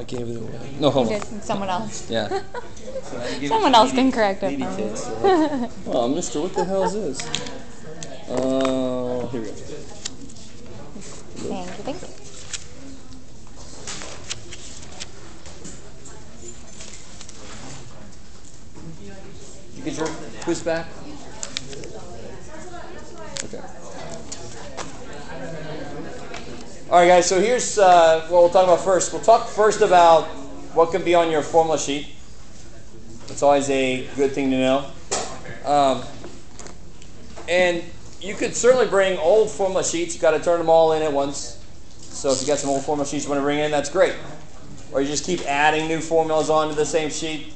gave it away. No, hold You on. did. Someone else. Yeah. Someone else can correct it. Oh, mister, what the hell is this? Here we go. Thank you, thank you. You get your quiz back? Okay. All right, guys, so here's what we'll talk about first. We'll talk first about what can be on your formula sheet. It's always a good thing to know. And you could certainly bring old formula sheets. You've got to turn them all in at once. So if you got some old formula sheets you want to bring in, that's great. Or you just keep adding new formulas onto the same sheet.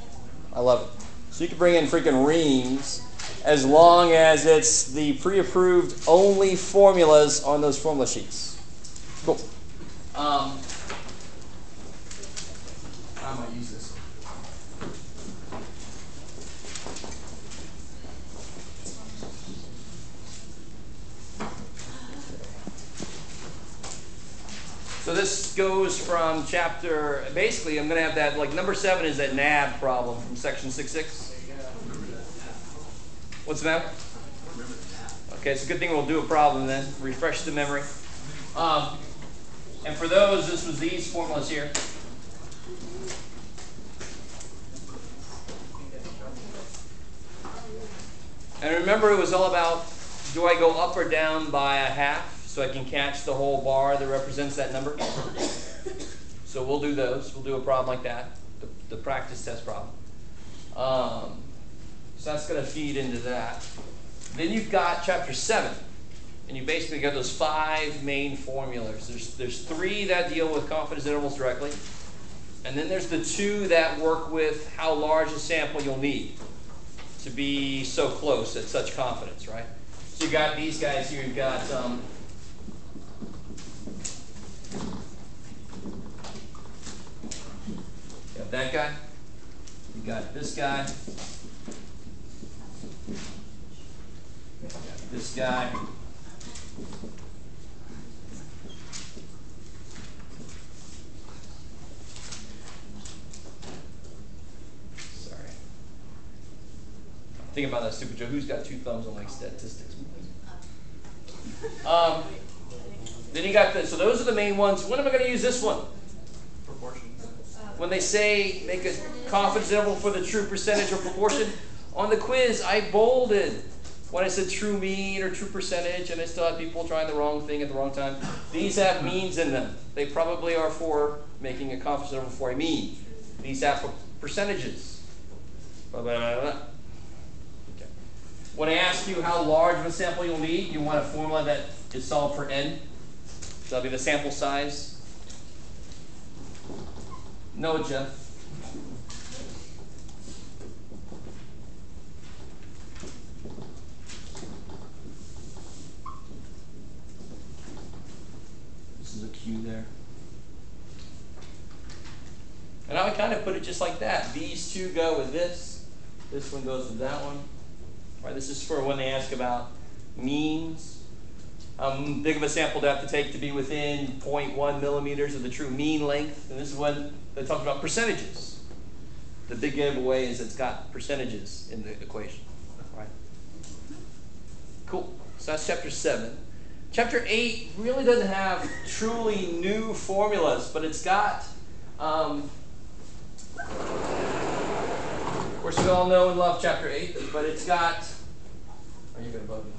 I love it. So you can bring in freaking reams as long as it's the pre-approved only formulas on those formula sheets. Cool. How am I use this? So this goes from chapter, basically I'm going to have that, like number 7 is that NAB problem from section 6.6. What's the matter? Okay, it's a good thing we'll do a problem then, refresh the memory. And for those, this was these formulas here. And remember, it was all about, do I go up or down by a half so I can catch the whole bar that represents that number? So we'll do those. We'll do a problem like that, the practice test problem. So that's going to feed into that. Then you've got chapter 7. And you basically got those 5 main formulas. There's 3 that deal with confidence intervals directly. And then there's the 2 that work with how large a sample you'll need to be so close at such confidence, right? So you got these guys here. You've got that guy. You got this guy. You got this guy. Think about that stupid joke. Who's got 2 thumbs on like statistics? Then you got this. So those are the main ones. When am I going to use this one? Proportion. When they say make a confidence interval for the true percentage or proportion, on the quiz I bolded when I said true mean or true percentage, and I still had people trying the wrong thing at the wrong time. These have means in them. They probably are for making a confidence interval for a mean. These have for percentages. Blah, blah, blah, blah. When I ask you how large of a sample you'll need, you want a formula that is solved for n. So that'll be the sample size. No, Jeff. This is a Q there. And I would kind of put it just like that. These 2 go with this. This one goes with that one. Right, this is for when they ask about means. How big of a sample do I have to take to be within 0.1 millimeters of the true mean length? And this is when they talk about percentages. The big giveaway is it's got percentages in the equation. Right? Cool. So that's chapter 7. Chapter 8 really doesn't have truly new formulas, but it's got of course, we all know and love chapter 8, but it's got. Are you going to bug me?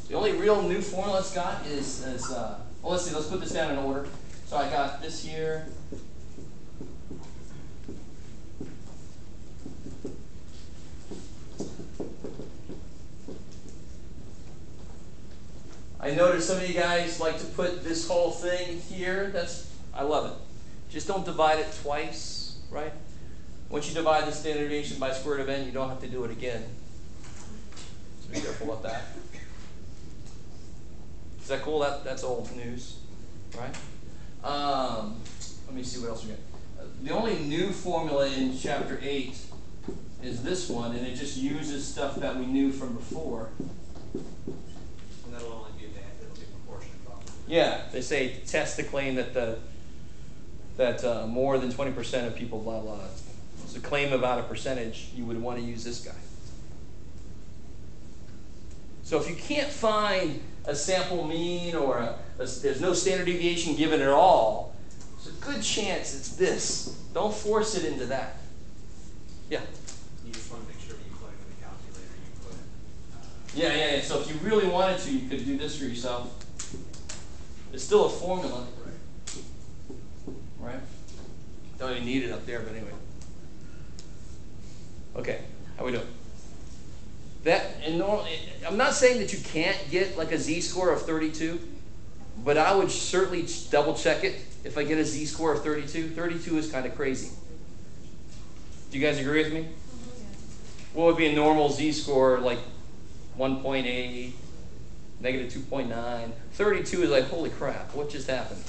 The only real new formula it's got is well, let's see. Let's put this down in order. So I got this here. I noticed some of you guys like to put this whole thing here. I love it. Just don't divide it twice, right? Once you divide the standard deviation by square root of n, you don't have to do it again. So be careful about that. Is that cool? That's old news, right? Let me see what else we got. The only new formula in chapter 8 is this one, and it just uses stuff that we knew from before. And that'll only be that. It'll be proportional. Yeah, they say test the claim that more than 20% of people blah blah. It's a claim about a percentage. You would want to use this guy. So if you can't find a sample mean or there's no standard deviation given at all, there's a good chance it's this. Don't force it into that. Yeah. You just want to make sure when you plug in the calculator, you put. Yeah. So if you really wanted to, you could do this for yourself. It's still a formula. Right? Don't even need it up there, but anyway. Okay, how we doing? I'm not saying that you can't get like a z-score of 32, but I would certainly double check it if I get a z-score of 32. 32 is kind of crazy. Do you guys agree with me? What would be a normal z-score, like 1.8, negative 2.9? 32 is like, holy crap, what just happened?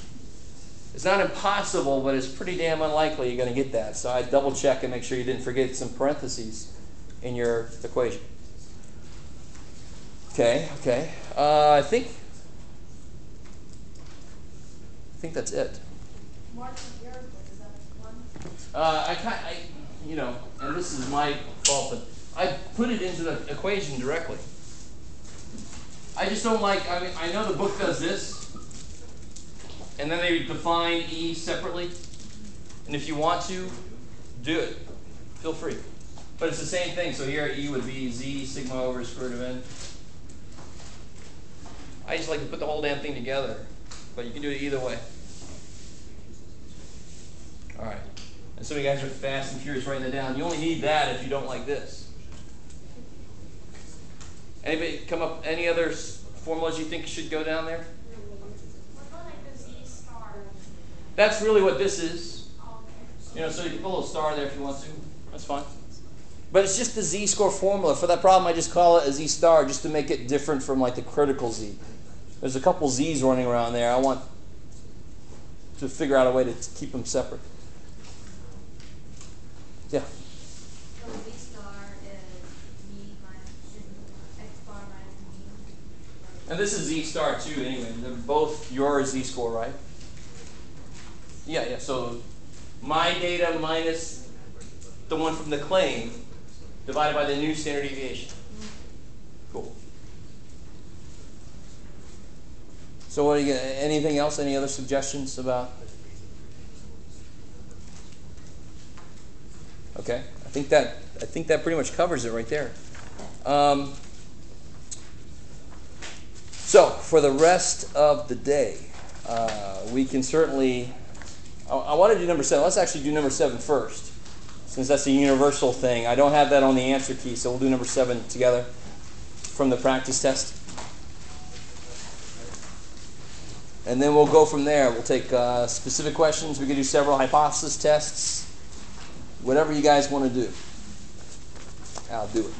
It's not impossible, but it's pretty damn unlikely you're going to get that. So I'd double check and make sure you didn't forget some parentheses in your equation. Okay. I think that's it. Mark, your is that one? And this is my fault, but I put it into the equation directly. I just don't like, I know the book does this, and then they define E separately. And if you want to, do it. Feel free. But it's the same thing. So here E would be Z sigma over square root of N. I just like to put the whole damn thing together. But you can do it either way. All right. And some of you guys are fast and furious writing that down. You only need that if you don't like this. Anybody come up, any other formulas you think should go down there? What about like the Z star? That's really what this is. Oh, okay. So you can put a little star there if you want to. That's fine. But it's just the z-score formula. For that problem, I just call it a z star just to make it different from like the critical z. There's a couple z's running around there. I want to figure out a way to keep them separate. Yeah? So Z star is me minus X bar minus me. And this is z star too anyway. They're both your z-score, right? Yeah. So my data minus the one from the claim divided by the new standard deviation. Cool. So what do you, anything else? Any other suggestions about? Okay, I think that pretty much covers it right there. So for the rest of the day, we can certainly. I want to do number 7. Let's actually do number 7 first, since that's a universal thing. I don't have that on the answer key, so we'll do number 7 together from the practice test. And then we'll go from there. We'll take specific questions. We can do several hypothesis tests. Whatever you guys want to do, I'll do it.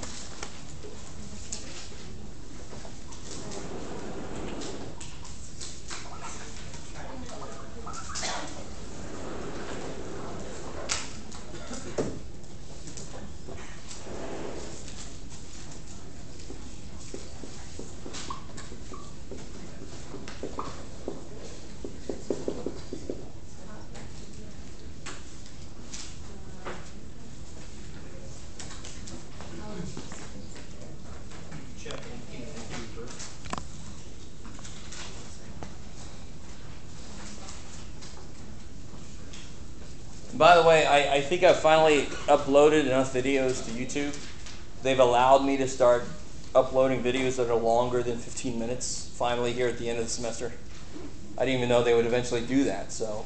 By the way, I think I finally uploaded enough videos to YouTube. They've allowed me to start uploading videos that are longer than 15 minutes, finally here at the end of the semester. I didn't even know they would eventually do that, so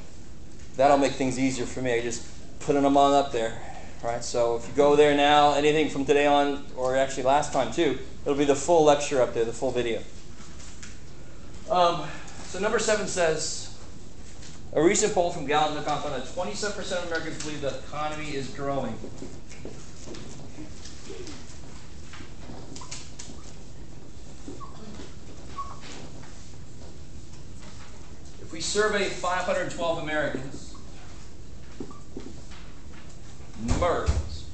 that'll make things easier for me. I just putting them on up there, right? So if you go there now, anything from today on, or actually last time too, it'll be the full lecture up there, the full video. So number 7 says, a recent poll from Gallup found that 27% of Americans believe the economy is growing. If we survey 512 Americans, MERS,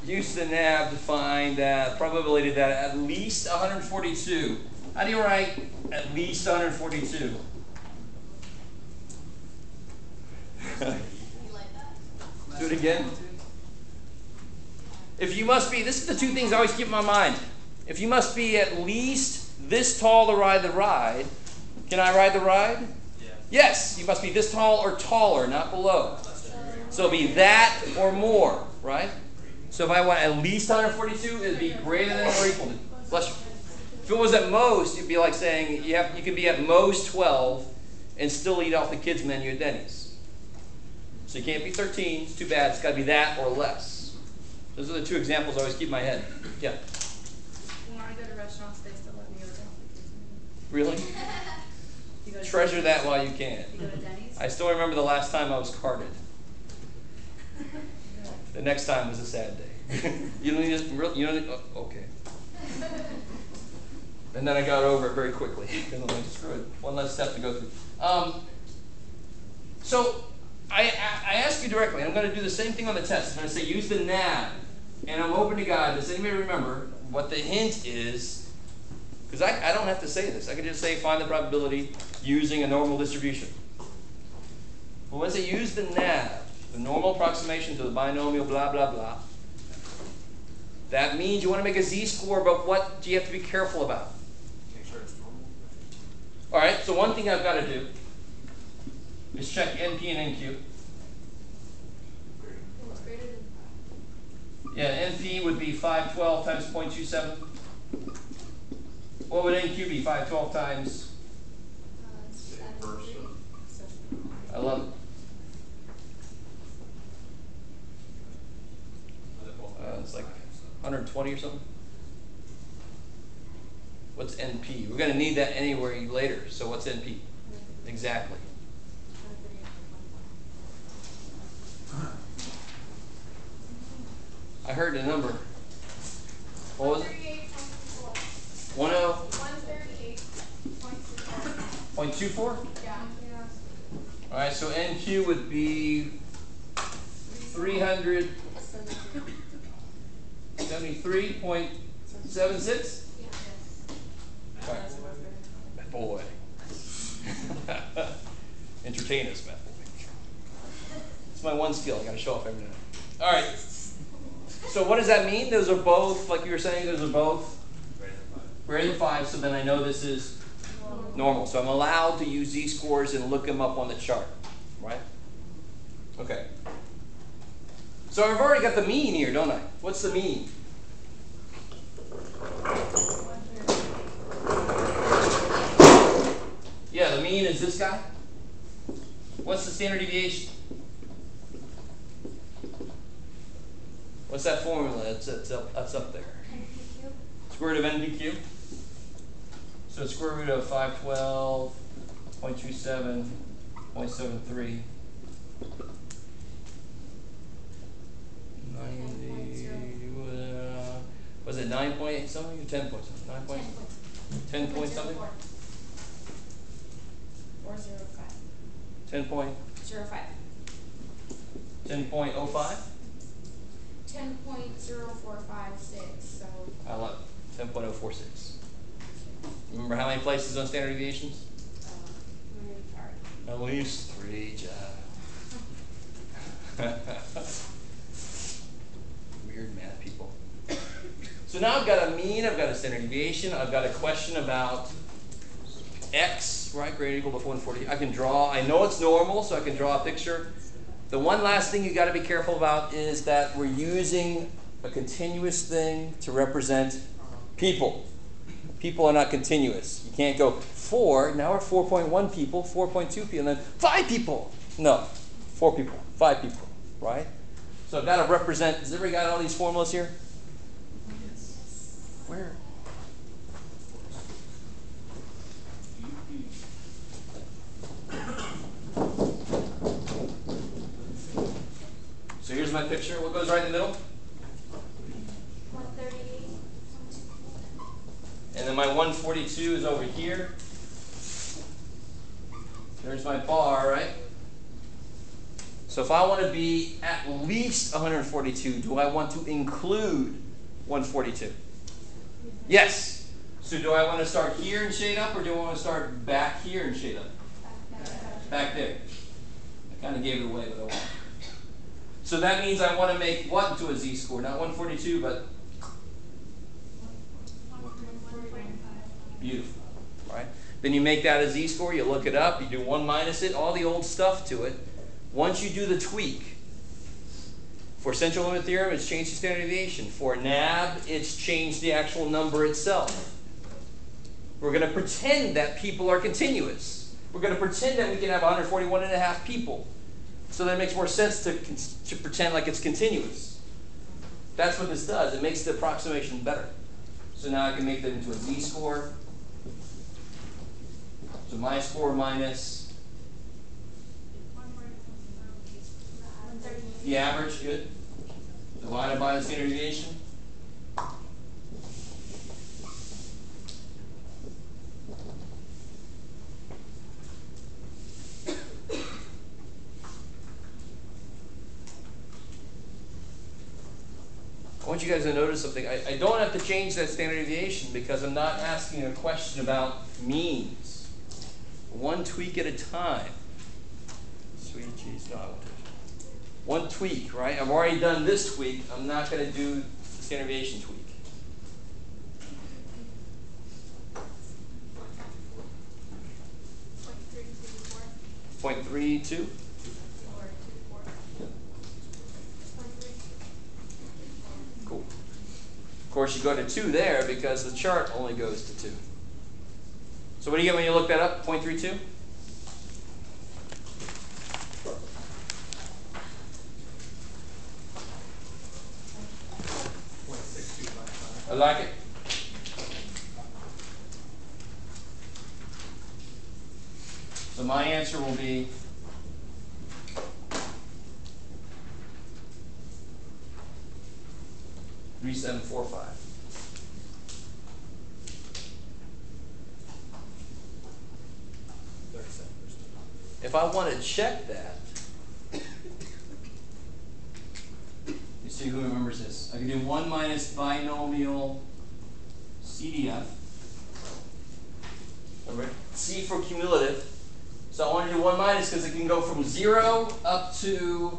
use the nav to find that probability that at least 142. How do you write at least 142? Do it again. If you must be, this is the two things I always keep in my mind. If you must be at least this tall to ride the ride, can I ride the ride? Yeah. Yes, you must be this tall or taller, not below. So it'll be that or more, right? So if I want at least 142, it'd be greater than or equal to. Bless you. If it was at most, you'd be like saying you can be at most 12 and still eat off the kids' menu at Denny's. So you can't be 13. It's too bad. It's got to be that or less. Those are the two examples I always keep in my head. Yeah. When I go to restaurants, they still let me order off the kids' Really? menu. Treasure that while you can. You go to Denny's? I still remember the last time I was carded. The next time was a sad day. You don't need okay. And then I got over it very quickly. Because I'm like, screw it. One less step to go through. So I ask you directly, and I'm going to do the same thing on the test. I'm going to say use the nav. And I'm open to God. Does anybody remember what the hint is? Because I don't have to say this. I can just say find the probability using a normal distribution. But when I say use the nav, the normal approximation to the binomial blah, blah, blah, that means you want to make a z-score, but what do you have to be careful about? Make sure it's normal. All right, so one thing I've got to do is check NP and NQ. It's greater than 5. Yeah, NP would be 512 times 0.27. What would NQ be? 512 times? I love it. It's like 120 or something. What's NP? We're going to need that anyway later. So what's NP? Exactly. I heard the number. What was it? 138.24? Yeah. All right, so NQ would be 373.76? Boy. Entertain us, Matt. It's my one skill. I got to show off every night. All right. So what does that mean? Those are both, like you were saying, those are both greater than 5. So then I know this is normal. So I'm allowed to use z-scores and look them up on the chart, right? Okay. So I've already got the mean here, don't I? What's the mean? Yeah, the mean is this guy. What's the standard deviation? What's that formula? That's up there. Square root of NPQ. So square root of 512, 0.27, 0.73. 90, was it 9 point something or 10 point something? 9 point? 10 point something? 405. 10 point? 05. 10.05? 10.0456. So. I love it. 10.046. Remember how many places on standard deviations? At least 3, Jeff. Weird math people. So now I've got a mean, I've got a standard deviation, I've got a question about x, right, greater or equal to 140. I can draw, I know it's normal, so I can draw a picture. The one last thing you got to be careful about is that we're using a continuous thing to represent people. People are not continuous. You can't go 4, now we're 4.1 people, 4.2 people, and then 5 people. No, 4 people, 5 people, right? So I've got to represent, has everybody got all these formulas here? Yes. Where? So here's my picture. What goes right in the middle? 138. And then my 142 is over here. There's my bar, right? So if I want to be at least 142, do I want to include 142? Yes. So do I want to start here and shade up, or do I want to start back here and shade up? Back there. Kind of gave it away, but I won't. So that means I want to make what into a z-score? Not 142, but beautiful, right? Then you make that a z-score, you look it up, you do 1 minus it, all the old stuff to it. Once you do the tweak, for central limit theorem, it's changed the standard deviation. For NAB, it's changed the actual number itself. We're going to pretend that people are continuous. We're going to pretend that we can have 141.5 people. So that makes more sense to pretend like it's continuous. That's what this does. It makes the approximation better. So now I can make that into a z-score. So my score minus the average, good. Divided by the standard deviation. I want you guys to notice something. I don't have to change that standard deviation because I'm not asking a question about means. One tweak at a time. Sweet cheese, no, I won't touch it. One tweak, right? I've already done this tweak. I'm not going to do the standard deviation tweak. .32. Cool. Of course, you go to 2 there because the chart only goes to 2. So what do you get when you look that up? 0.32? I like it. So my answer will be 3745. If I want to check that, you see who remembers this. I can do 1 minus binomial CDF. Remember, C for cumulative. So I want to do 1 minus because it can go from 0 up to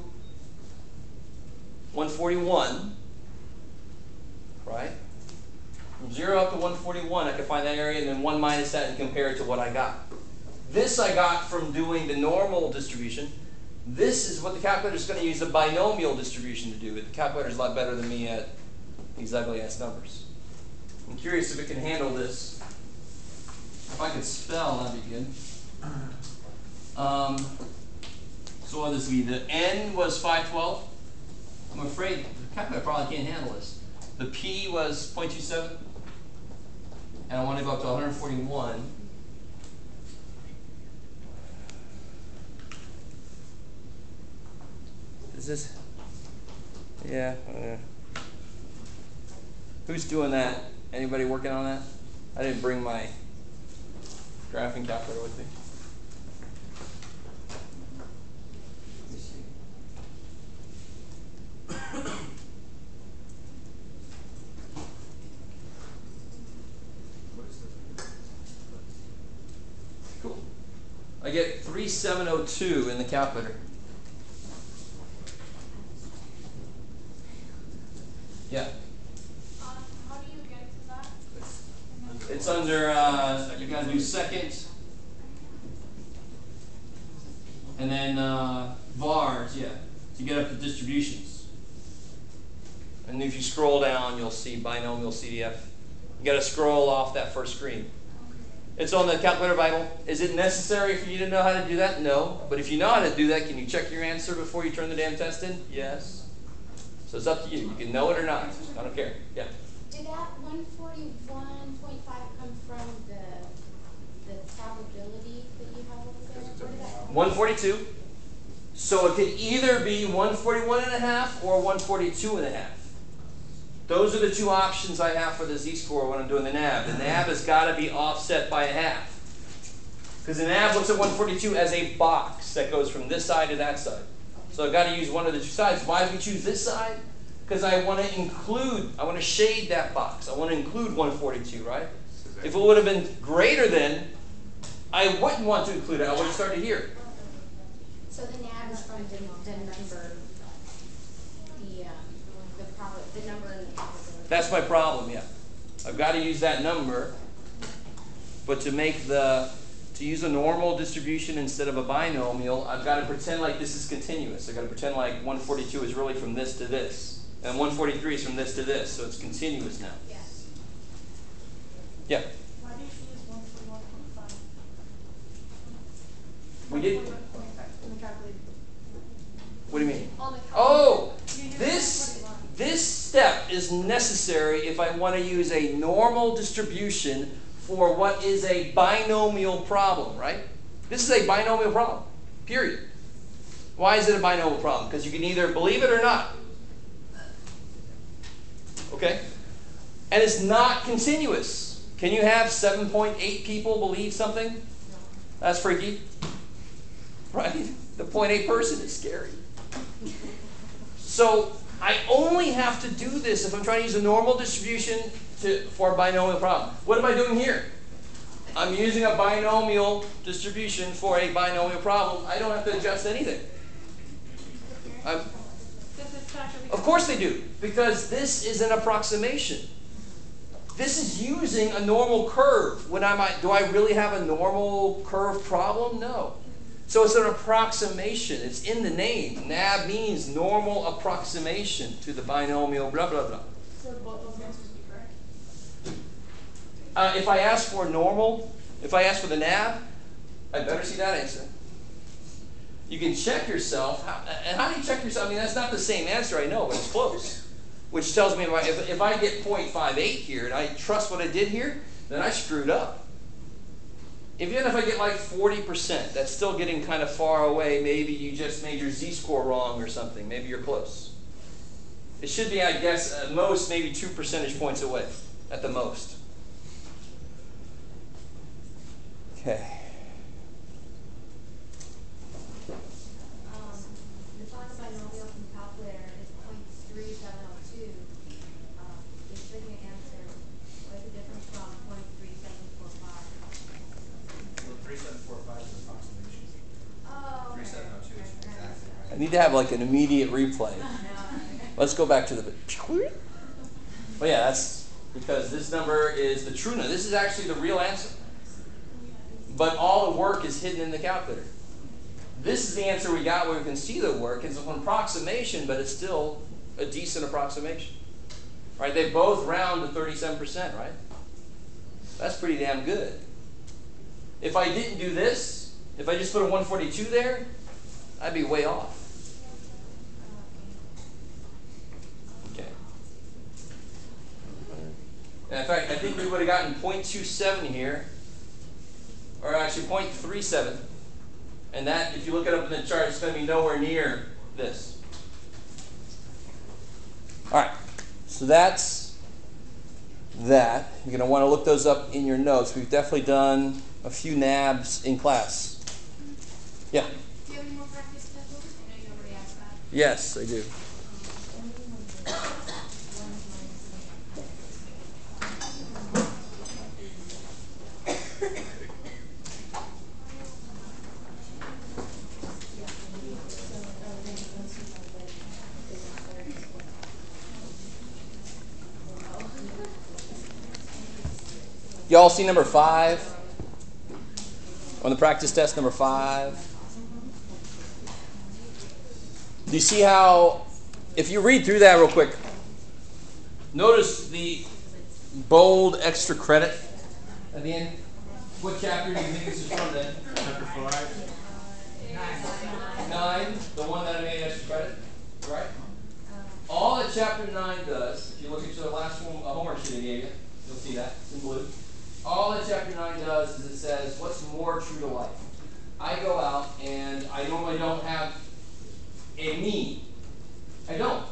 141. Right? From 0 up to 141, I can find that area and then 1 minus that and compare it to what I got. This I got from doing the normal distribution. This is what the calculator is going to use the binomial distribution to do. The calculator is a lot better than me at these ugly-ass numbers. I'm curious if it can handle this. If I could spell, that'd be good. So what does this be? The N was 512. I'm afraid the calculator probably can't handle this. The P was 0.27. And I want to go up to 141. Is this? Yeah. Who's doing that? Anybody working on that? I didn't bring my graphing calculator with me. Let me see. Cool. I get 3702 in the calculator. Yeah. How do you get to that? It's under, you got to do second. And then vars, yeah, to get up to distributions. And if you scroll down, you'll see binomial CDF. You got to scroll off that first screen. It's on the calculator Bible. Is it necessary for you to know how to do that? No. But if you know how to do that, can you check your answer before you turn the damn test in? Yes. So it's up to you. You can know it or not. I don't care. Yeah. Did that 141.5 come from the probability that you have over there? Where did that come 142. So it could either be 141.5 or 142.5. Those are the two options I have for the z-score when I'm doing the NAB. The NAB has got to be offset by a half. Because the NAB looks at 142 as a box that goes from this side to that side. So I've got to use one of the two sides. Why do we choose this side? Because I want to include, I want to shade that box. I want to include 142, right? If it would have been greater than, I wouldn't want to include it. I would have started here. So the NAB is from the number, the number in the probability. That's my problem, yeah. I've got to use that number, but to use a normal distribution instead of a binomial, I've got to pretend like this is continuous. I've got to pretend like 142 is really from this to this, and 143 is from this to this, so it's continuous now. Yes. Yeah. Why do you use 141.5? We did. 141.5 in the calculator. What do you mean? On the calculator. Oh, You use this 141. step is necessary if I want to use a normal distribution for what is a binomial problem, right? This is a binomial problem, period. Why is it a binomial problem? Because you can either believe it or not. Okay? And it's not continuous. Can you have 7.8 people believe something? That's freaky. Right? The 0.8 person is scary. So I only have to do this if I'm trying to use a normal distribution for a binomial problem. What am I doing here? I'm using a binomial distribution for a binomial problem. I don't have to adjust anything. Of course they do, because this is an approximation. This is using a normal curve. Do I really have a normal curve problem? No. So it's an approximation. It's in the name. NAB means normal approximation to the binomial blah, blah, blah. So both those answers be correct? If I ask for normal, if I ask for the NAB, I better see that answer. You can check yourself. And how do you check yourself? I mean, that's not the same answer, I know, but it's close. Which tells me if I get 0.58 here and I trust what I did here, then I screwed up. Even if I get like 40%, that's still getting kind of far away. Maybe you just made your z-score wrong or something. Maybe you're close. It should be, I guess, at most maybe 2 percentage points away, at the most. Okay. The final binomial from the calculator is 0.3702. It should be an answer. What is the difference from 0.3745? Well, 3745 is approximation. Oh, okay. 3702 is exactly right. I need to have like an immediate replay. Let's go back to the... Well, yeah, that's because this number is the true number. This is actually the real answer. But all the work is hidden in the calculator. This is the answer we got where we can see the work. It's an approximation, but it's still a decent approximation. Right? They both round to 37%, right? That's pretty damn good. If I didn't do this, if I just put a 142 there, I'd be way off. Okay. And in fact, I think we would have gotten 0.27 here, or actually 0.37. And that, if you look it up in the chart, it's going to be nowhere near this. All right. So that's that. You're going to want to look those up in your notes. We've definitely done a few NABs in class. Yeah? Do you have any more practice schedules? I know you already asked that. Yes, I do. Y'all see number 5 on the practice test, number 5? Do you see how, if you read through that real quick, notice the bold extra credit at the end? What chapter do you think this is from then? Chapter 5. 9, the one that I made extra credit, right? All that chapter 9 does, if you look at the last one, a homework sheet I gave you, you'll see that, it's in blue. All that chapter 9 does is it says, what's more true to life? I go out and I normally don't have a mean. I don't.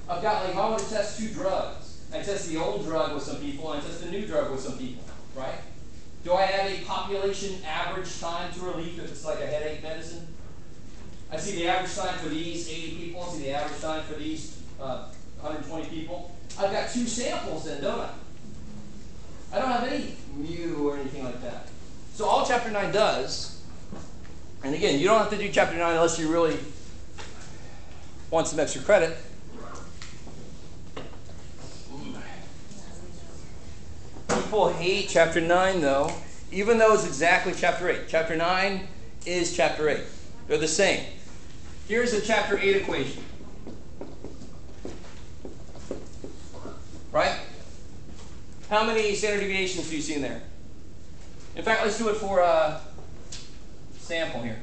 I've got, like, if I want to test 2 drugs, I test the old drug with some people and I test the new drug with some people, right? Do I have a population average time to relief if it's like a headache medicine? I see the average time for these 80 people. I see the average time for these 120 people. I've got 2 samples then, don't I? I don't have any mu or anything like that. So all chapter 9 does, and again, you don't have to do chapter 9 unless you really want some extra credit. People hate chapter 9 though, even though it's exactly chapter 8. Chapter 9 is chapter 8. They're the same. Here's a chapter 8 equation. Right? How many standard deviations do you see in there? In fact, let's do it for a sample here.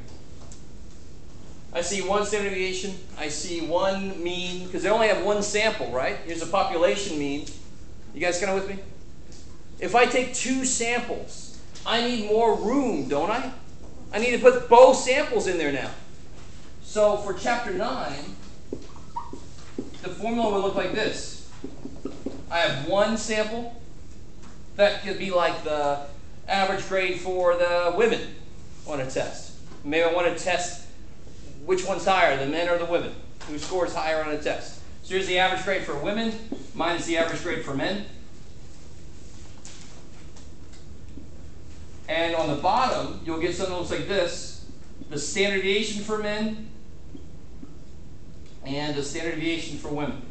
I see one standard deviation. I see one mean, because they only have one sample, right? Here's a population mean. You guys kind of with me? If I take 2 samples, I need more room, don't I? I need to put both samples in there now. So for chapter 9, the formula will look like this. I have one sample. That could be like the average grade for the women on a test. Maybe I want to test which one's higher, the men or the women, who scores higher on a test. So here's the average grade for women minus the average grade for men. And on the bottom, you'll get something that looks like this. The standard deviation for men and the standard deviation for women.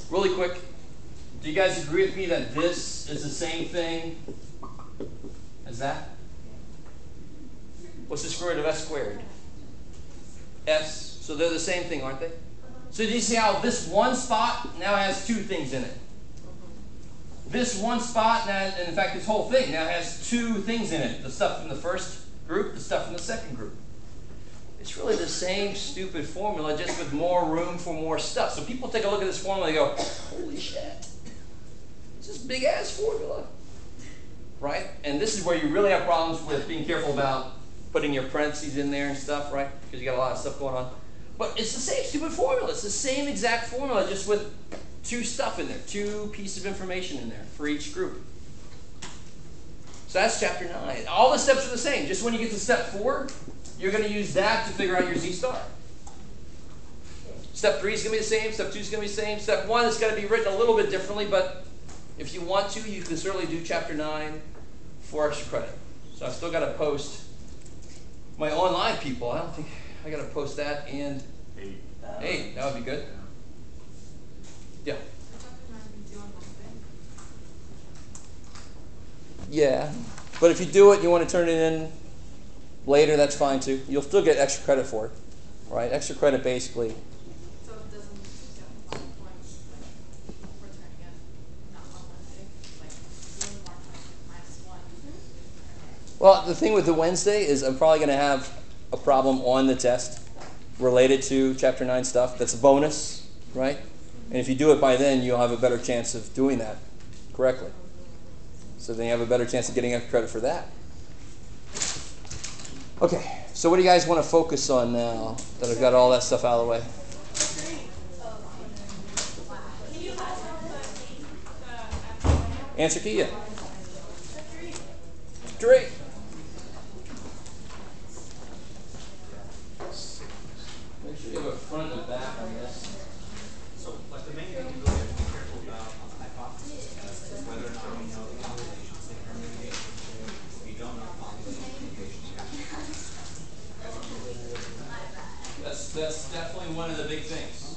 Really quick, do you guys agree with me that this is the same thing as that? What's the square root of s squared? S. So they're the same thing, aren't they? So do you see how this one spot now has 2 things in it? This one spot, now, and in fact this whole thing now has 2 things in it. The stuff from the first group, the stuff from the second group. It's really the same stupid formula, just with more room for more stuff. So people take a look at this formula and they go, holy shit, it's this big ass formula. Right? And this is where you really have problems with being careful about putting your parentheses in there and stuff, right? Because you got a lot of stuff going on. But it's the same stupid formula. It's the same exact formula, just with 2 stuff in there, 2 pieces of information in there for each group. So that's chapter 9. All the steps are the same. Just when you get to step 4, you're going to use that to figure out your z star. Step 3 is going to be the same. Step 2 is going to be the same. Step 1 is going to be written a little bit differently, but if you want to, you can certainly do chapter 9 for extra credit. So I've still got to post my online people. I don't think I got to post that and 8. That would be good. Yeah. Yeah, but if you do it, you want to turn it in later, that's fine too. You'll still get extra credit for it, right? Extra credit basically. So it doesn't count points like for turning in not on Wednesday, like doing more minus 1. Well, the thing with the Wednesday is I'm probably going to have a problem on the test related to chapter 9 stuff. That's a bonus, right? And if you do it by then, you'll have a better chance of doing that correctly. So then you have a better chance of getting extra credit for that. Okay, so what do you guys want to focus on now that I've got all that stuff out of the way? Answer key, yeah. Great. Make sure you have a front and a back on this. So, like, the main thing you really have to be careful about on the hypothesis test is whether or not we know the population's Theorem deviation. If you don't know the population deviation, you have to That's definitely one of the big things.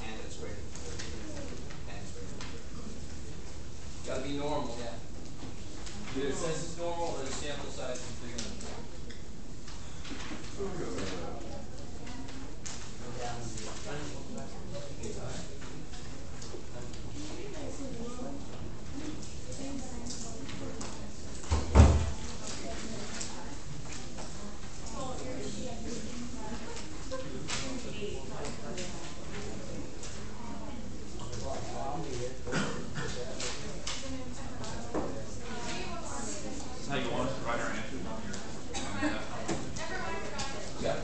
and it's greater than 30. And it's greater than 30. Got to be normal, yeah. Either it says it's normal or the sample size is bigger than normal. How you want us to write our answers on your test? Yeah.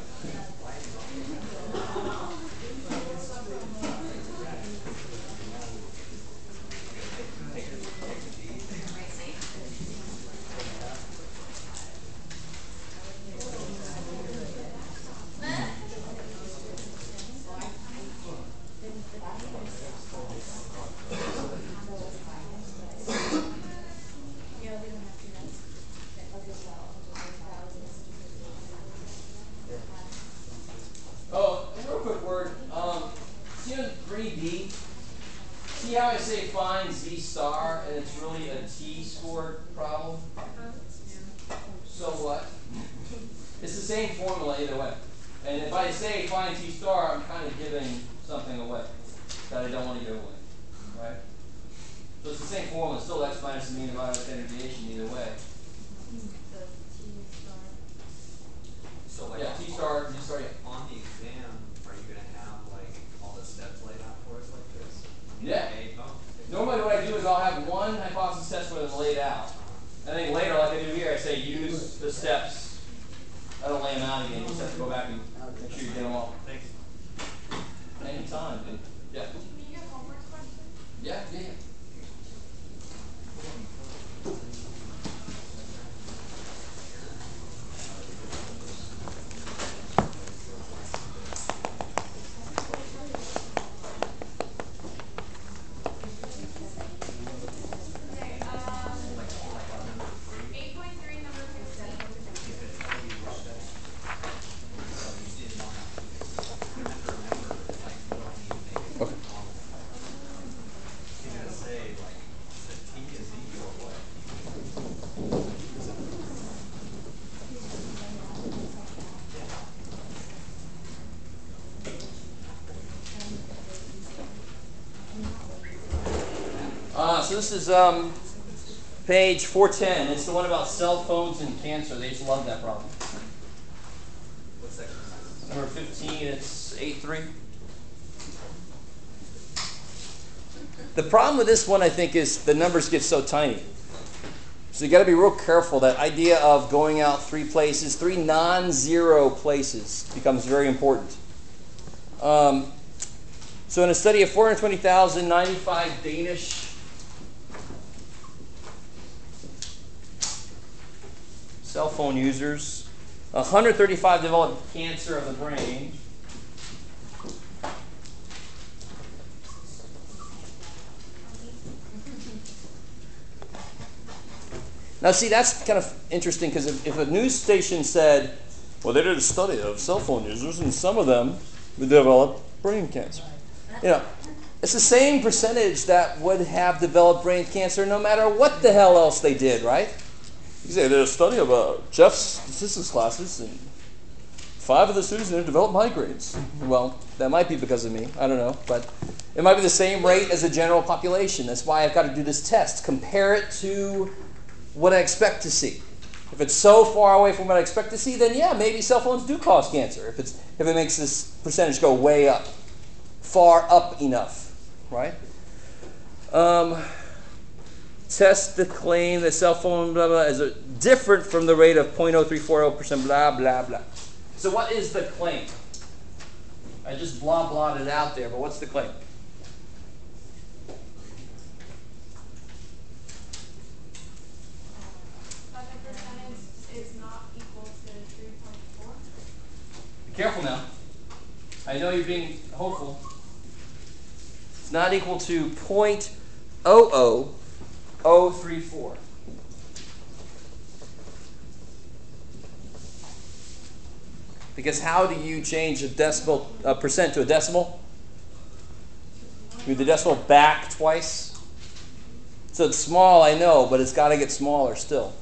and it's really a t-score problem, so what? It's the same formula either way. And if I say find t star, I'm kind of giving something away that I don't want to give away, right? So it's the same formula, still x minus the mean divided by standard deviation either way. So like Yeah, t star, yeah. on the exam, are you gonna have like all the steps laid out for us like this? Yeah. Normally what I do is I'll have one hypothesis test where it's laid out. And then later, like I do here, I say use the steps. I don't lay them out again. You just have to go back and make sure you get them all. Thanks. Anytime, dude. Yeah. Can you get homework questions? Yeah. Okay, 8.3, number 15. Okay. You're gonna say like the t is equal to what? So this is page 410. It's the one about cell phones and cancer. They just love that problem. What's that? Number 15, it's 8.3. The problem with this one, I think, is the numbers get so tiny. So you got to be real careful. That idea of going out 3 places, 3 non-zero places becomes very important. So in a study of 420,095 Danish cell phone users, 135 developed cancer of the brain. Now, see, that's kind of interesting because if a news station said, well, they did a study of cell phone users and some of them would develop brain cancer. You know, it's the same percentage that would have developed brain cancer no matter what the hell else they did, right? You say, they did a study of Jeff's statistics classes and 5 of the students in there developed migraines. Well, that might be because of me. I don't know. But it might be the same rate as the general population. That's why I've got to do this test. Compare it to what I expect to see. If it's so far away from what I expect to see, then yeah, maybe cell phones do cause cancer. If it makes this percentage go way up, far up enough, right? Test the claim that cell phone blah blah is different from the rate of 0.0340% blah blah blah. So what is the claim? I just blah blah'd it out there, but what's the claim? That the percentage is not equal to 3.4. Be careful now. I know you're being hopeful. It's not equal to 0.00034. Because how do you change a decimal percent to a decimal? Move the decimal back twice. So it's small, I know, but it's got to get smaller still.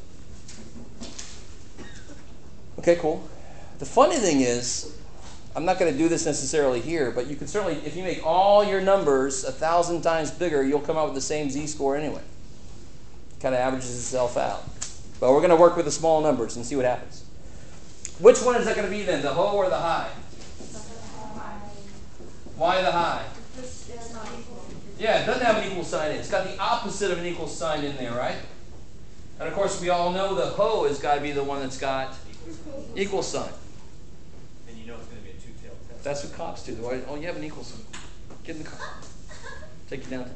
Okay, cool. The funny thing is, I'm not going to do this necessarily here, but you can certainly, if you make all your numbers 1,000 times bigger, you'll come out with the same z-score anyway. Kind of averages itself out. But we're going to work with the small numbers and see what happens. Which one is that going to be then, the ho or the high? Why the high? Yeah, it doesn't have an equal sign in it. It's got the opposite of an equal sign in there, right? And of course, we all know the ho has got to be the one that's got equal sign. And you know it's going to be a two-tailed test. That's what cops do. Oh, you have an equal sign. Get in the car. Take you down.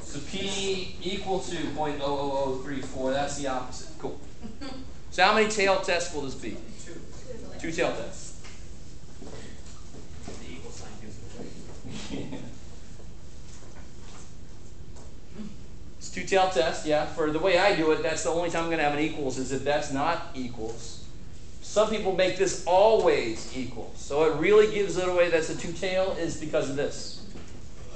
So P equal to 0.00034. That's the opposite. Cool. So how many tail tests will this be? 2 tail tests. The equal sign gives it away. It's 2 tail tests, yeah. For the way I do it, that's the only time I'm going to have an equals is if that's not equals. Some people make this always equals. So it really gives it away that's a 2 tail is because of this.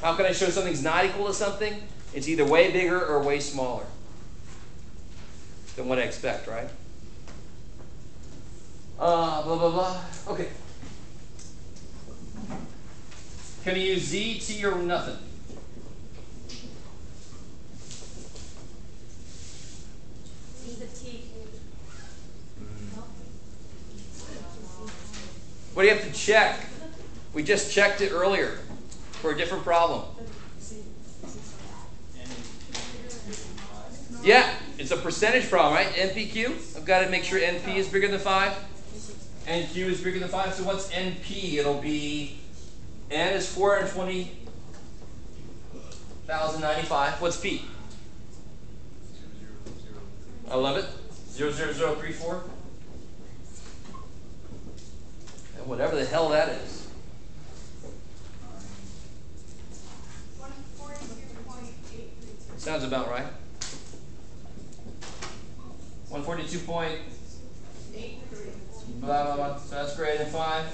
How can I show something's not equal to something? It's either way bigger or way smaller than what I expect, right? Blah, blah, blah. Okay. Can I use Z, T, or nothing? Use a T. What do you have to check? We just checked it earlier for a different problem. Yeah, it's a percentage problem, right? NPQ. I've got to make sure NP is bigger than 5. NQ is bigger than 5. So what's NP? It'll be N is 420,095. What's P? I love it. 00034. And whatever the hell that is. 142.8. Sounds about right. 142.8. Blah, blah, blah. So that's greater than 5.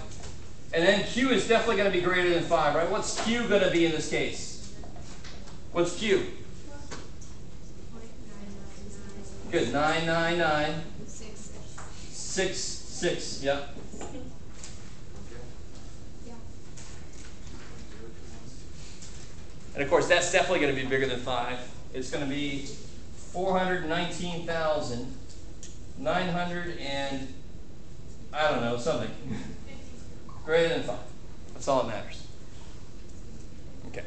And then Q is definitely going to be greater than 5, right? What's Q going to be in this case? What's Q? Good. 999. 66. Yeah. And of course, that's definitely going to be bigger than 5. It's going to be 419,900 and I don't know, something. Greater than 5. That's all that matters. Okay.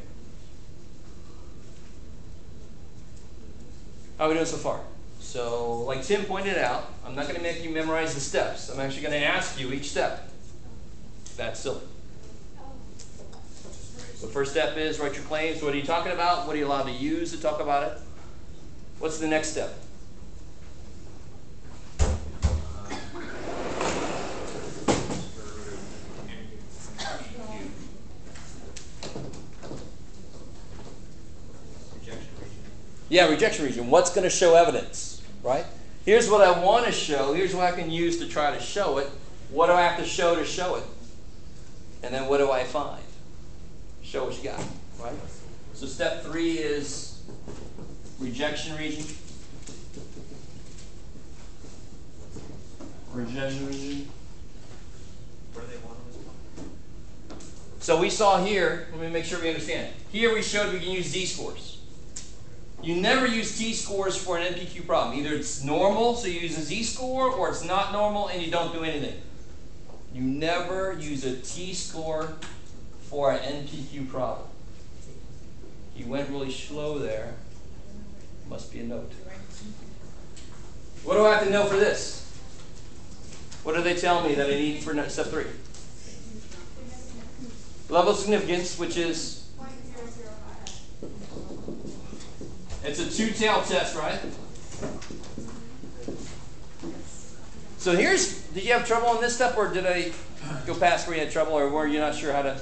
How are we doing so far? So, like Tim pointed out, I'm not going to make you memorize the steps. I'm actually going to ask you each step. That's silly. The first step is write your claims. What are you talking about? What are you allowed to use to talk about it? What's the next step? Yeah, rejection region. What's going to show evidence, right? Here's what I want to show. Here's what I can use to try to show it. What do I have to show it? And then what do I find? Show what you got, right? So step 3 is rejection region. Rejection region. What do they want on this one? So we saw here, let me make sure we understand. Here we showed we can use Z-scores. You never use T-scores for an NPQ problem. Either it's normal, so you use a Z-score, or it's not normal and you don't do anything. You never use a T-score for an NPQ problem. You went really slow there. Must be a note. What do I have to know for this? What do they tell me that I need for step 3? Level of significance, which is? It's a two-tailed test, right? So here's, did you have trouble on this step, or did I go past where you had trouble, or were you not sure how to?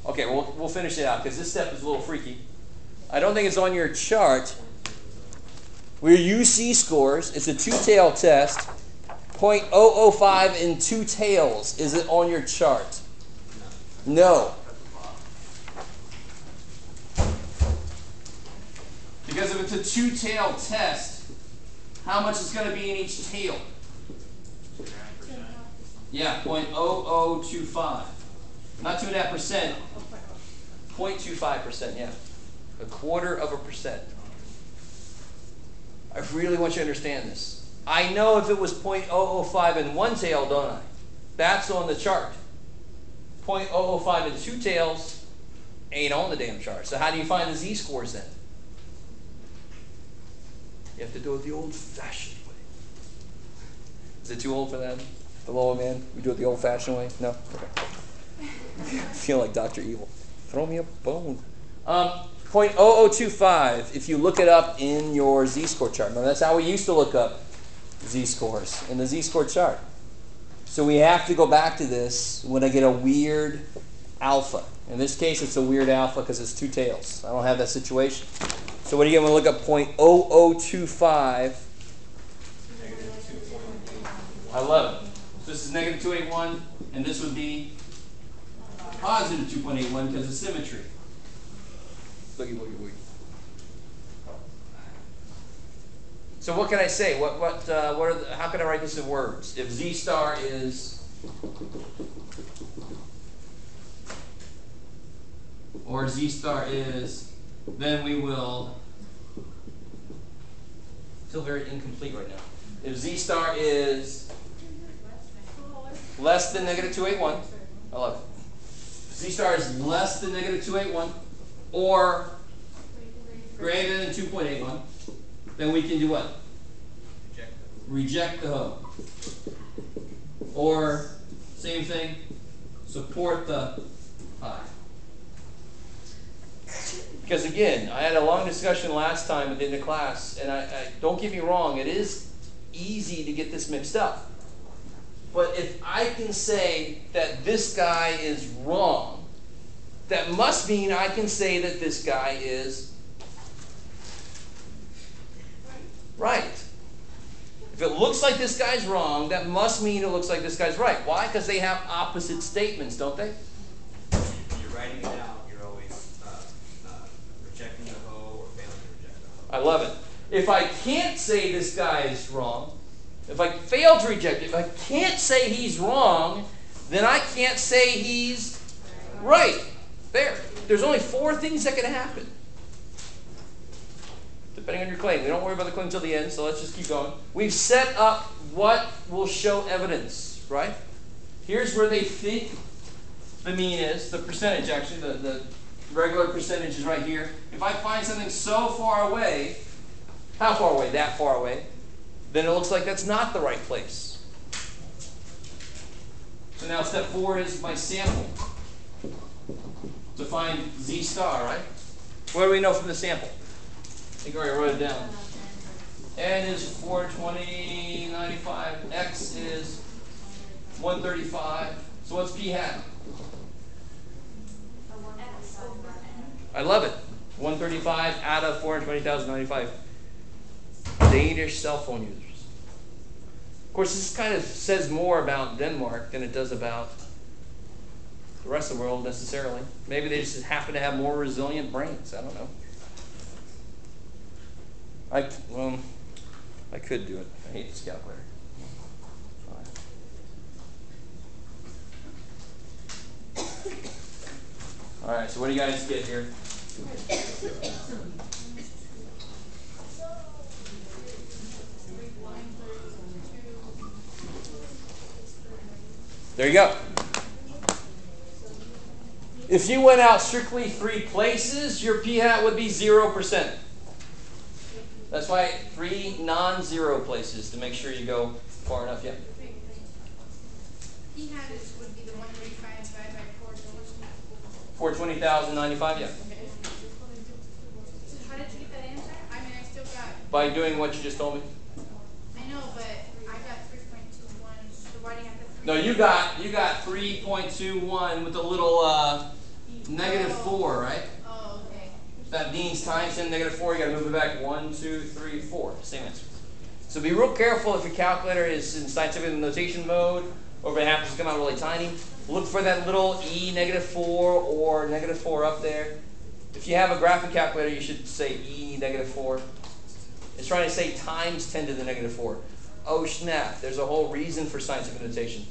Okay, we'll finish it out, because this step is a little freaky. I don't think it's on your chart. We use Z-scores. It's a two-tailed test. 0.005 in 2 tails. Is it on your chart? No. Because if it's a two-tailed test, how much is going to be in each tail? Yeah, 0.0025. Not 2.5%. 0.25%, yeah. 0.25%. I really want you to understand this. I know if it was 0.005 in 1 tail, don't I? That's on the chart. 0.005 in 2 tails ain't on the damn chart. So how do you find the Z-scores then? You have to do it the old-fashioned way. Is it too old for that? The lower man? We do it the old-fashioned way? No? Okay. I feel like Dr. Evil. Throw me a bone. 0.0025, if you look it up in your Z-score chart. Now, that's how we used to look up Z-scores in the Z-score chart. So we have to go back to this when I get a weird alpha. In this case, it's a weird alpha because it's 2 tails. I don't have that situation. So what do you get when we look up 0.0025? I love it. So this is negative 281, and this would be positive 2.81 because of symmetry. Boogie, boogie, boogie. So what can I say? How can I write this in words? If Z star is, or Z star is, then we will, feel very incomplete right now. If Z star is less than negative 281, I love it. If Z star is less than negative 281 or greater than 2.81, then we can do what? Reject the hoe. Or, same thing, support the high. Because again, I had a long discussion last time at the end of class, and I don't get me wrong, it is easy to get this mixed up. But if I can say that this guy is wrong, that must mean I can say that this guy is right. If it looks like this guy's wrong, that must mean it looks like this guy's right. Why? Because they have opposite statements, don't they? When you're writing it out, you're always rejecting the hoe or failing to reject the hoe. I love it. If I can't say this guy is wrong, if I fail to reject it, if I can't say he's wrong, then I can't say he's right. There. There's only 4 things that can happen, depending on your claim. We don't worry about the claim until the end, so let's just keep going. We've set up what will show evidence, right? Here's where they think the mean is, the percentage actually, the regular percentage is right here. If I find something so far away, how far away? That far away, then it looks like that's not the right place. So now step 4 is my sample. To find Z star, right? What do we know from the sample? I think I already wrote it down. N is 420.95. X is 135. So what's P hat? I love it. 135 out of 420,095 Danish cell phone users. Of course, this kind of says more about Denmark than it does about the rest of the world necessarily. Maybe they just happen to have more resilient brains. I don't know. I could do it. I hate this calculator. All right, so what do you guys get here? There you go. If you went out strictly 3 places, your p hat would be 0%. That's why 3 non-zero places to make sure you go far enough. Yeah. P hat would be the 135 divided by 420. 420,095. Yeah. So how did you get that answer? I mean, I still got. By doing what you just told me. I know, but I got 3.21. So why do you have to? No, you got 3.21 with a little -4, right? Oh, okay. That means times 10 -4. You got to move it back 1, 2, 3, 4. Same answer. So be real careful if your calculator is in scientific notation mode, or if it happens to come out really tiny. Look for that little E -4 or -4 up there. If you have a graphic calculator, you should say E -4. It's trying to say times 10 to the -4. Oh snap! There's a whole reason for scientific notation.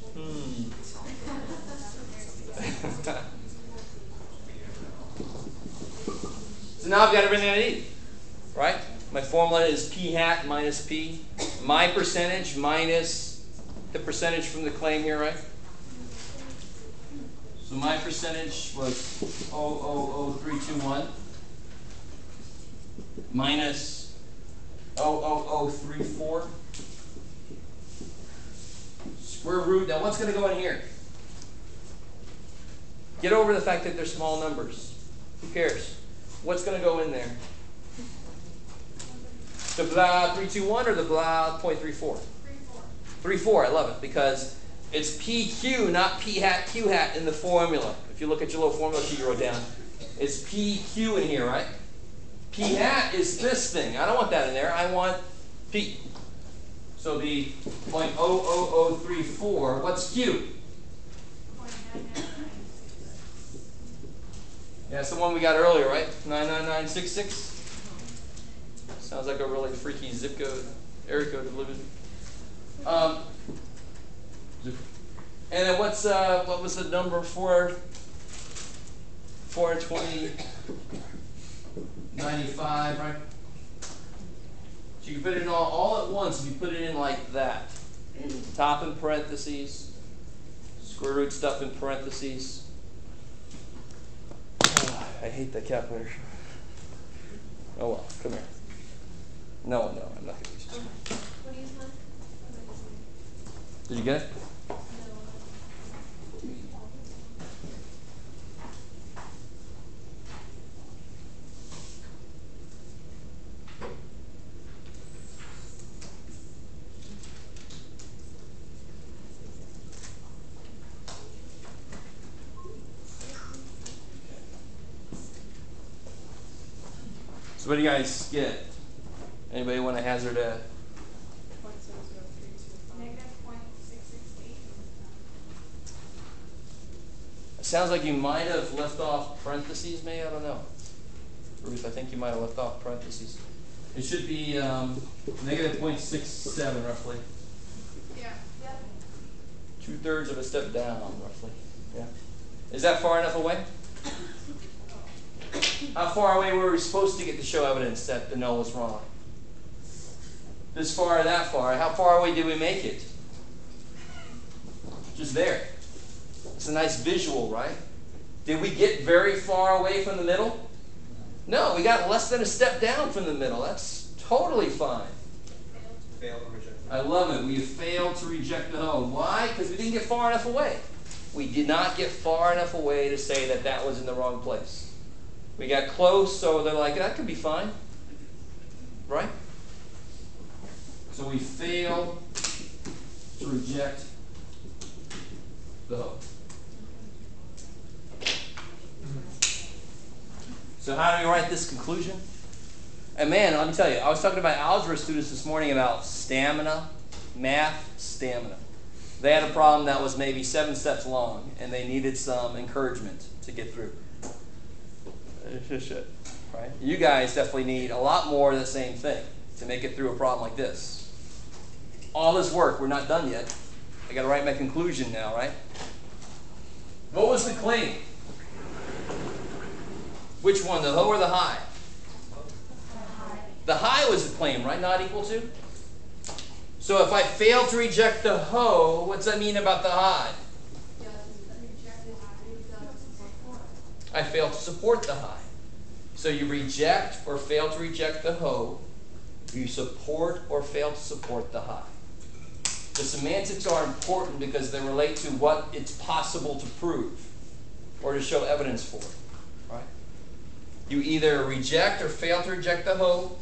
So now I've got everything I need, right? My formula is P hat minus P. My percentage minus the percentage from the claim here, right? So my percentage was 0.00321 minus 0.0034. Square root. Now what's going to go in here? Get over the fact that they're small numbers. Who cares? What's going to go in there? The blah 321 or the blah 0.34? 3.4. I love it because it's PQ, not P hat, Q hat in the formula. If you look at your little formula sheet you wrote down, it's PQ in here, right? P hat is this thing. I don't want that in there. I want P. So the 0.00034, what's Q? Yeah, it's the one we got earlier, right? 99966. Sounds like a really freaky zip code, area code to live in. And then what was the number for 42095, right? So you can put it in all at once if you put it in like that. Top in parentheses, square root stuff in parentheses. Oh, I hate that calculator. Oh well, come here. No, I'm not going to use it. What do you want? Did you get it? So what do you guys get? Anybody want to hazard a? -.668. It sounds like you might have left off parentheses, maybe, I don't know. Ruth, I think you might have left off parentheses. It should be -0.67 roughly. Yeah. Yep. 2/3 of a step down, roughly. Yeah. Is that far enough away? How far away were we supposed to get to show evidence that the null was wrong? This far or that far? How far away did we make it? Just there. It's a nice visual, right? Did we get very far away from the middle? No, we got less than a step down from the middle. That's totally fine. Fail to reject. I love it. We failed to reject the null. Why? Because we didn't get far enough away. We did not get far enough away to say that that was in the wrong place. We got close, so they're like, that could be fine. Right? So we fail to reject the hook. So how do we write this conclusion? And man, let me tell you, I was talking about algebra students this morning about stamina, math stamina. They had a problem that was maybe 7 steps long, and they needed some encouragement to get through. Right? You guys definitely need a lot more of the same thing to make it through a problem like this. All this work, we're not done yet. I got to write my conclusion now, right? What was the claim? Which one, the ho or the high? The high was the claim, right? Not equal to? So if I fail to reject the ho, what's that mean about the high? I fail to support the high. So you reject or fail to reject the ho. You support or fail to support the high. The semantics are important because they relate to what it's possible to prove or to show evidence for. Right? You either reject or fail to reject the ho.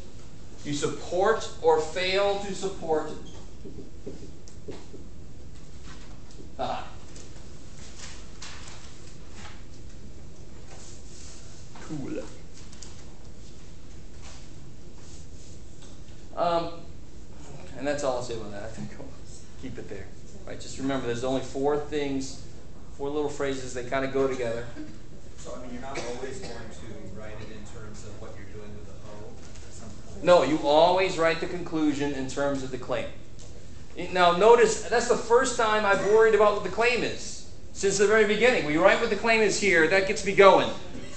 You support or fail to support the high. Cool. And that's all I'll say about that. I think I'll keep it there. Right? Just remember, there's only 4 things, 4 little phrases. They kind of go together. So, I mean, you're not always going to write it in terms of what you're doing with the O at some point? No, you always write the conclusion in terms of the claim. Now, notice, that's the first time I've worried about what the claim is. Since the very beginning. We write what the claim is here. That gets me going.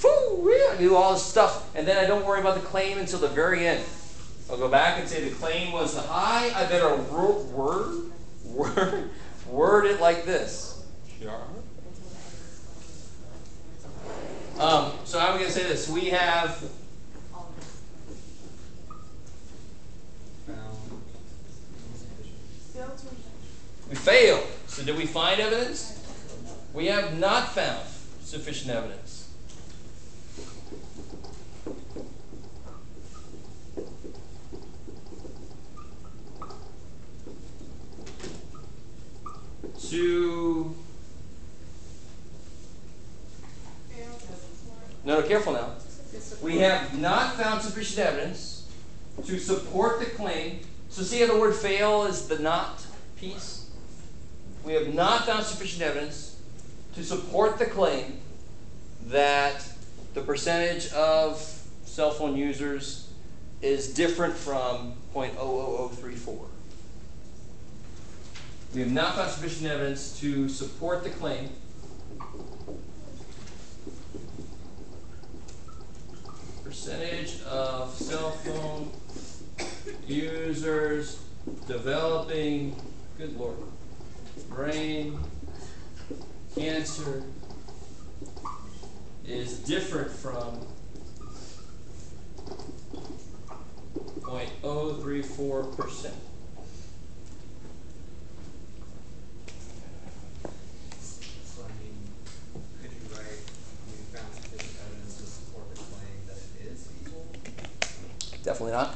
I do all this stuff, and then I don't worry about the claim until the very end. I'll go back and say the claim was the high. I better word it like this. So how are we going to say this? We have we failed. So did we find evidence? We have not found sufficient evidence. No, careful now. We have not found sufficient evidence to support the claim. So see how the word fail is the not piece? We have not found sufficient evidence to support the claim that the percentage of cell phone users is different from 0.00034. We have not found sufficient evidence to support the claim percentage of cell phone users developing, good Lord, brain cancer is different from 0.034%. So I mean, could you write, we found sufficient evidence to support the claim that it is feasible? Definitely not.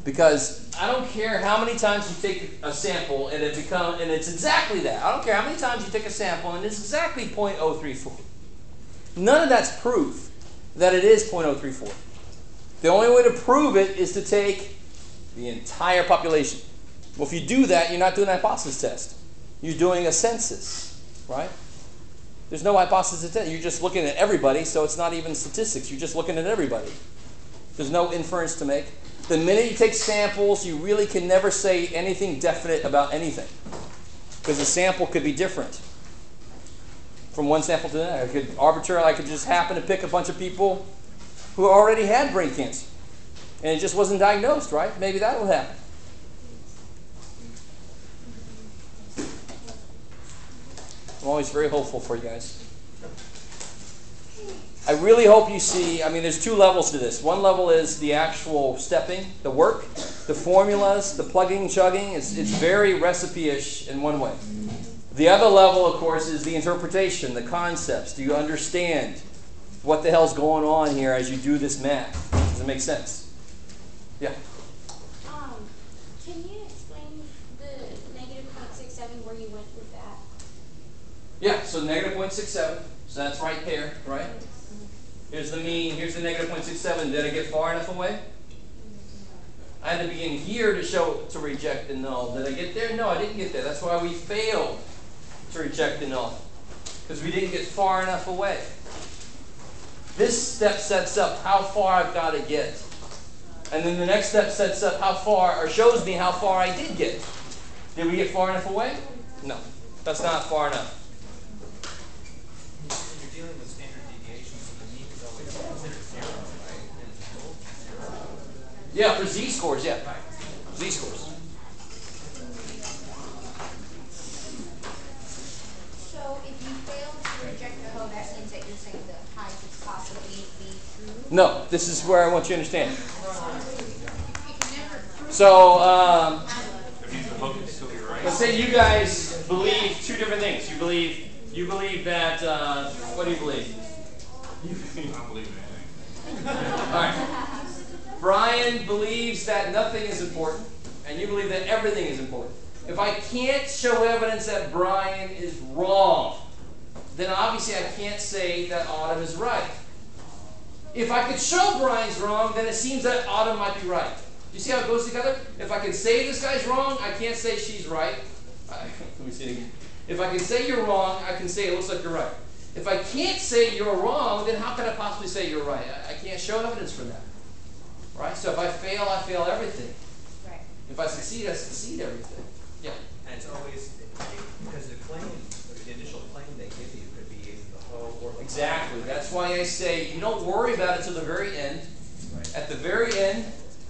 Because I don't care how many times you take a sample and it's exactly that. I don't care how many times you take a sample and it's exactly 0.034. None of that's proof that it is 0.034. The only way to prove it is to take the entire population. Well, if you do that, you're not doing a hypothesis test. You're doing a census, right? There's no hypothesis test. You're just looking at everybody, so it's not even statistics. You're just looking at everybody. There's no inference to make. The minute you take samples, you really can never say anything definite about anything. Because the sample could be different from one sample to the next. I could just happen to pick a bunch of people who already had brain cancer. And it just wasn't diagnosed, right? Maybe that will happen. I'm always very hopeful for you guys. I really hope you see, there's two levels to this. One level is the actual stepping, the work, the formulas, the plugging, chugging. It's very recipe-ish in one way. The other level, of course, is the interpretation, the concepts. Do you understand what the hell's going on here as you do this math? Does it make sense? Yeah. Can you explain the negative 0.67 where you went with that? Yeah, so negative 0.67. So that's right there, right? Here's the mean. Here's the negative 0.67. Did I get far enough away? I had to be in here to reject the null. Did I get there? No, I didn't get there. That's why we failed to reject the null. Because we didn't get far enough away. This step sets up how far I've got to get. And then the next step sets up how far, or shows me how far I did get. Did we get far enough away? No. That's not far enough. You're dealing with standard deviation, so the mean is always considered zero, right? Yeah, for z-scores, yeah. Z-scores. So if you fail to reject the whole, that means that you're saying the high could possibly be true? No, this is where I want you to understand. You can never prove So, It means the hook is still right. let's say you guys believe two different things. You believe that, what do you believe? I don't believe in anything. All right. Brian believes that nothing is important, and you believe that everything is important. If I can't show evidence that Brian is wrong, then obviously I can't say that Autumn is right. If I could show Brian's wrong, then it seems that Autumn might be right. You see how it goes together? If I can say this guy's wrong, I can't say she's right. Let me see it again. If I can say you're wrong, I can say it looks like you're right. If I can't say you're wrong, then how can I possibly say you're right? I can't show evidence for that. Right? So if I fail everything. Right. If I succeed, I succeed everything. Yeah. And it's always, because the claim, the initial claim they give you could be either the whole or the Exactly. That's why I say you don't worry about it till the very end. Right. At the very end,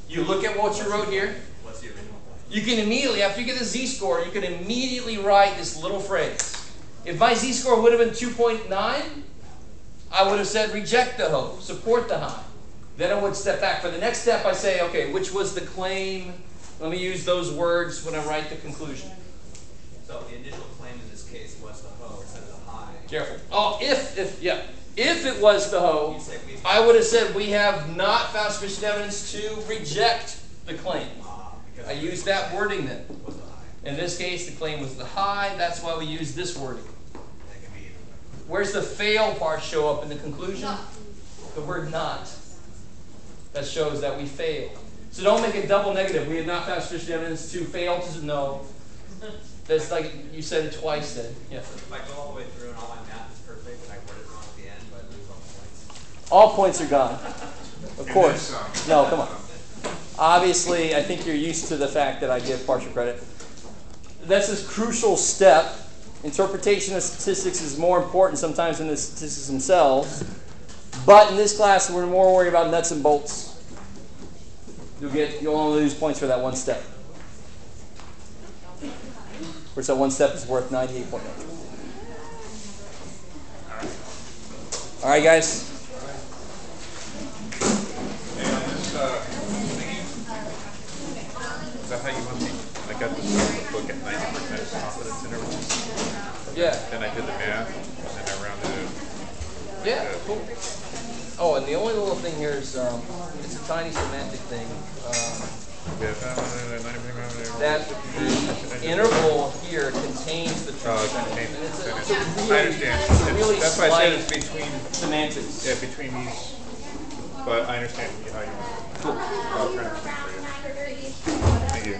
you look at what you wrote here. What's the original claim? You can immediately, after you get the z-score, you can immediately write this little phrase. If my z-score would have been 2.9, I would have said reject the hoe, support the high. Then I would step back. For the next step, I say, okay, which was the claim? Let me use those words when I write the conclusion. So the initial claim in this case was the hoe instead of the high. Careful. Oh, if it was the hoe, I would have said we have not found sufficient evidence to reject the claim. Because I used that wording then. it was the high. In this case, the claim was the high. That's why we use this wording. That can be either way. Where's the fail part show up in the conclusion? The word not. That shows that we failed. So don't make it double negative. We have not found sufficient evidence to fail to no. That's like you said it twice then. Yeah. If I go all the way through and all my math is perfect and I word it wrong at the end, do I lose all the points? All points are gone. Of course. No, come on. Obviously, I think you're used to the fact that I give partial credit. That's this crucial step. Interpretation of statistics is more important sometimes than the statistics themselves. But in this class, we're more worried about nuts and bolts. You'll only lose points for that one step. Of course, that one step is worth 98.9. All right, guys. Is that how you want me? I got this book at 90% confidence interval. Yeah. Then I did the math, and I rounded it. Yeah, cool. Oh, and the only little thing here is it's a tiny semantic thing. That the interval here contains the truth. I understand. Really that's why I said it's between semantics. Yeah, between these. But I understand how you want it. Cool. I'll try to explain for you. Thank you.